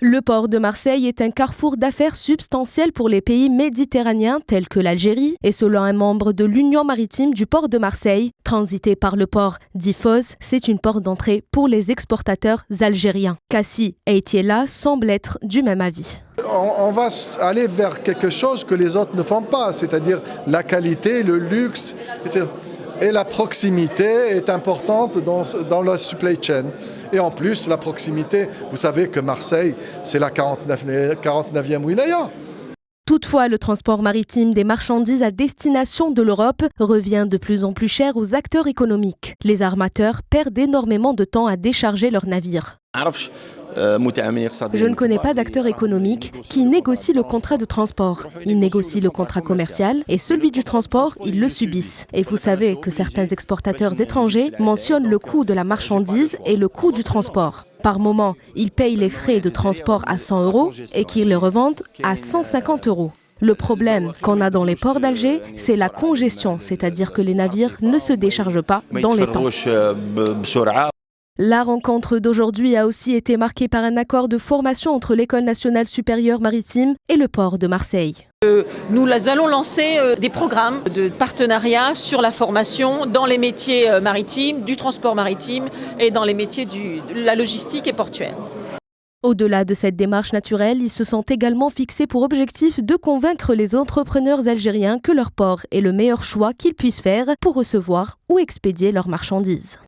Le port de Marseille est un carrefour d'affaires substantiel pour les pays méditerranéens tels que l'Algérie et selon un membre de l'Union maritime du port de Marseille, transiter par le port d'Ifos, c'est une porte d'entrée pour les exportateurs algériens. Cassie et Etiela semblent être du même avis. On va aller vers quelque chose que les autres ne font pas, c'est-à-dire la qualité, le luxe, etc. Et la proximité est importante dans la supply chain. Et en plus, la proximité, vous savez que Marseille, c'est la 49e wilaya. Toutefois, le transport maritime des marchandises à destination de l'Europe revient de plus en plus cher aux acteurs économiques. Les armateurs perdent énormément de temps à décharger leurs navires. Je ne connais pas d'acteur économique qui négocie le contrat de transport. Ils négocient le contrat commercial et celui du transport, ils le subissent. Et vous savez que certains exportateurs étrangers mentionnent le coût de la marchandise et le coût du transport. Par moment, ils payent les frais de transport à 100 € et qu'ils les revendent à 150 €. Le problème qu'on a dans les ports d'Alger, c'est la congestion, c'est-à-dire que les navires ne se déchargent pas dans les temps. La rencontre d'aujourd'hui a aussi été marquée par un accord de formation entre l'École nationale supérieure maritime et le port de Marseille. Nous allons lancer des programmes de partenariat sur la formation dans les métiers maritimes, du transport maritime et dans les métiers de la logistique et portuaire. Au-delà de cette démarche naturelle, ils se sont également fixés pour objectif de convaincre les entrepreneurs algériens que leur port est le meilleur choix qu'ils puissent faire pour recevoir ou expédier leurs marchandises.